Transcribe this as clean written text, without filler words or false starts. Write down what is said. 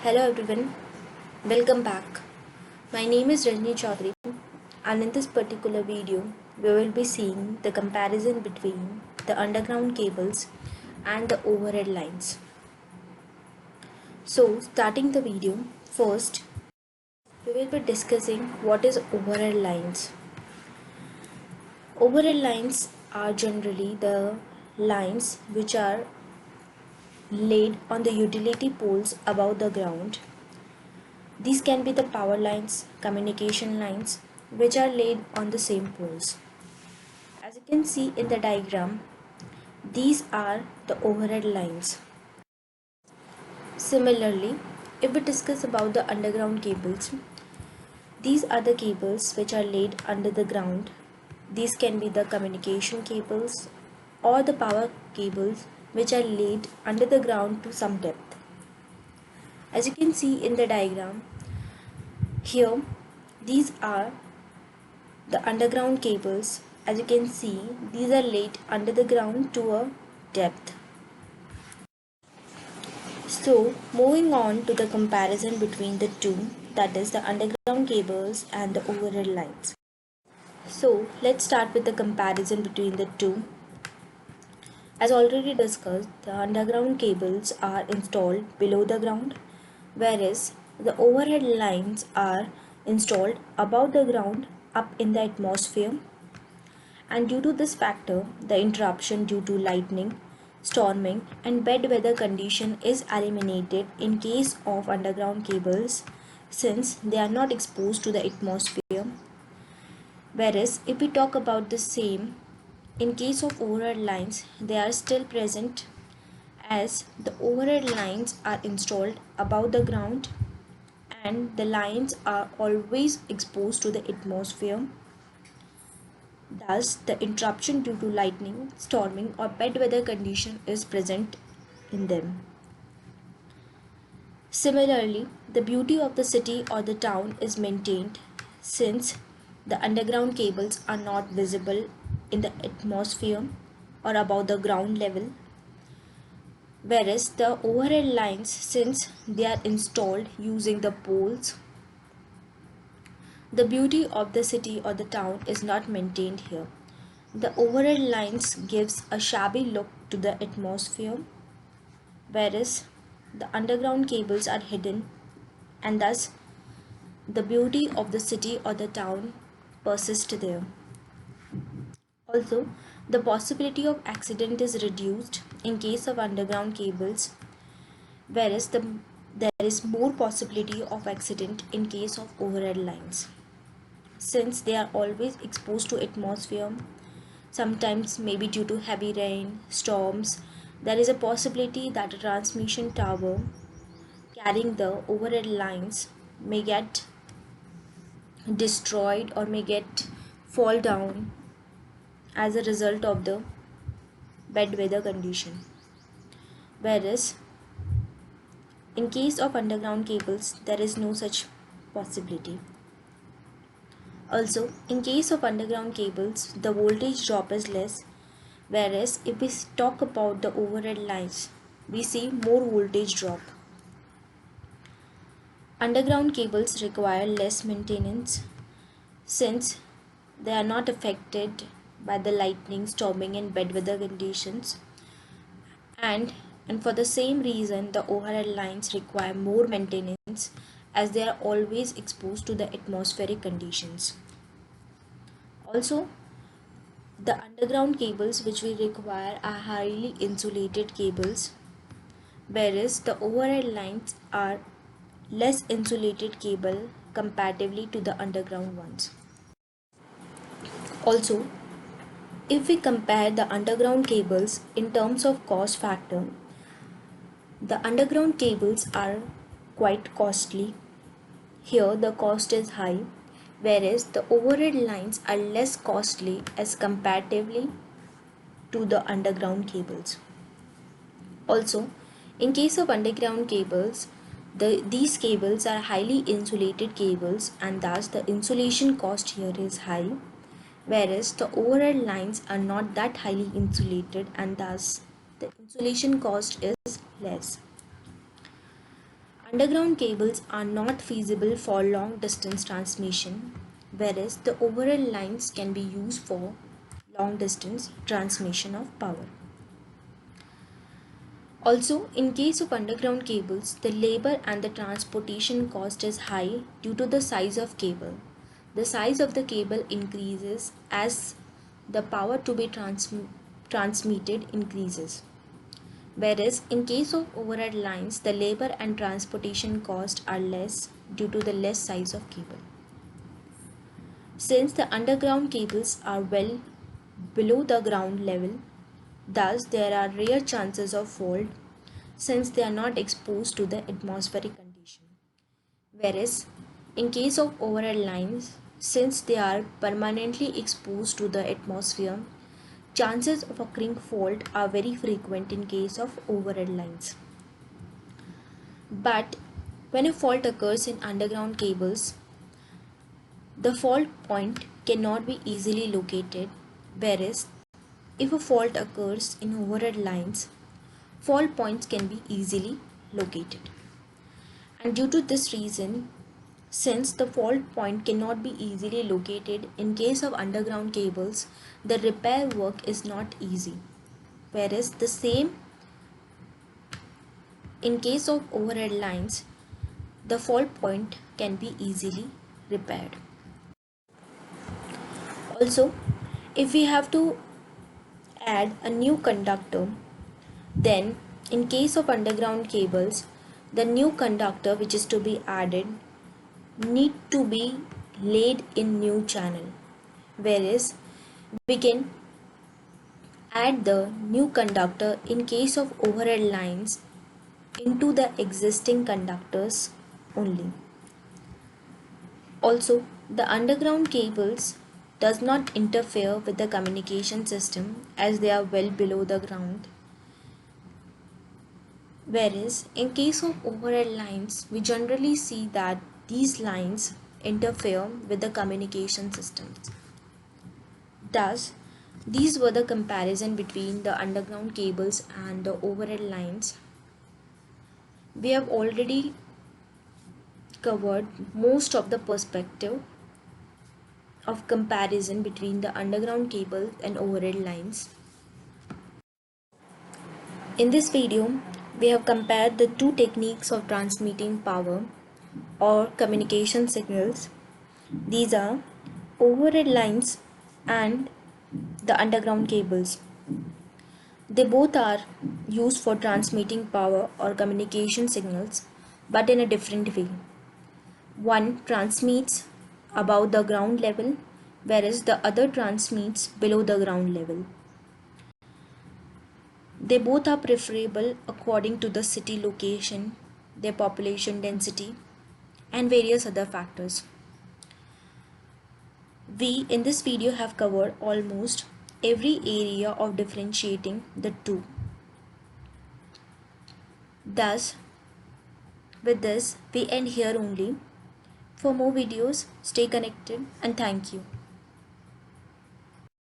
Hello everyone, welcome back. My name is Rajni Chaudhary, and in this particular video, we will be seeing the comparison between the underground cables and the overhead lines. So, starting the video, first we will be discussing what is overhead lines. Overhead lines are generally the lines which are laid on the utility poles above the ground. These can be the power lines, communication lines, which are laid on the same poles. As you can see in the diagram, these are the overhead lines. Similarly, if we discuss about the underground cables, these are the cables which are laid under the ground. These can be the communication cables or the power cables which are laid under the ground to some depth. As you can see in the diagram, here these are the underground cables. As you can see, these are laid under the ground to a depth. So, moving on to the comparison between the two, that is the underground cables and the overhead lines. So, let's start with the comparison between the two. As already discussed, the underground cables are installed below the ground, whereas the overhead lines are installed above the ground up in the atmosphere. And due to this factor, the interruption due to lightning, storming and bad weather condition is eliminated in case of underground cables, since they are not exposed to the atmosphere. Whereas if we talk about the same, in case of overhead lines, they are still present, as the overhead lines are installed above the ground and the lines are always exposed to the atmosphere. Thus, the interruption due to lightning, storming, or bad weather condition is present in them. Similarly, the beauty of the city or the town is maintained, since the underground cables are not visible in the atmosphere or above the ground level, whereas the overhead lines, since they are installed using the poles, the beauty of the city or the town is not maintained here. The overhead lines gives a shabby look to the atmosphere, whereas the underground cables are hidden, and thus the beauty of the city or the town persists there. Also, the possibility of accident is reduced in case of underground cables, whereas there is more possibility of accident in case of overhead lines, since they are always exposed to atmosphere. Sometimes, maybe due to heavy rain, storms, there is a possibility that a transmission tower carrying the overhead lines may get destroyed or may get fall down as a result of the bad weather condition. Whereas, in case of underground cables, there is no such possibility. Also, in case of underground cables, the voltage drop is less, whereas if we talk about the overhead lines, we see more voltage drop. Underground cables require less maintenance, since they are not affected by the lightning, storming and bad weather conditions, and for the same reason the overhead lines require more maintenance, as they are always exposed to the atmospheric conditions. Also, the underground cables which we require are highly insulated cables, whereas the overhead lines are less insulated cable comparatively to the underground ones. Also, if we compare the underground cables in terms of cost factor, the underground cables are quite costly. Here the cost is high, whereas the overhead lines are less costly as comparatively to the underground cables. Also, in case of underground cables, these cables are highly insulated cables, and thus the insulation cost here is high, whereas the overhead lines are not that highly insulated, and thus the insulation cost is less. Underground cables are not feasible for long distance transmission, whereas the overhead lines can be used for long distance transmission of power. Also, in case of underground cables, the labor and the transportation cost is high due to the size of cable. The size of the cable increases as the power to be transmitted increases. Whereas in case of overhead lines, the labor and transportation cost are less due to the less size of cable. Since the underground cables are well below the ground level, thus there are rare chances of fault since they are not exposed to the atmospheric condition. Whereas in case of overhead lines, since they are permanently exposed to the atmosphere, chances of occurring fault are very frequent in case of overhead lines. But when a fault occurs in underground cables, the fault point cannot be easily located, whereas if a fault occurs in overhead lines, fault points can be easily located. And due to this reason, since the fault point cannot be easily located in case of underground cables, the repair work is not easy. Whereas the same in case of overhead lines, the fault point can be easily repaired. Also, if we have to add a new conductor, then in case of underground cables, the new conductor which is to be added need to be laid in new channel, whereas we can add the new conductor in case of overhead lines into the existing conductors only. Also, the underground cables does not interfere with the communication system as they are well below the ground. Whereas in case of overhead lines, we generally see that these lines interfere with the communication systems. Thus, these were the comparison between the underground cables and the overhead lines. We have already covered most of the perspective of comparison between the underground cable and overhead lines. In this video, we have compared the two techniques of transmitting power or communication signals. These are overhead lines and the underground cables. They both are used for transmitting power or communication signals, but in a different way. One transmits above the ground level, whereas the other transmits below the ground level. They both are preferable according to the city location, their population density, and various other factors. We in this video have covered almost every area of differentiating the two. Thus, with this, we end here only. For more videos, stay connected and thank you.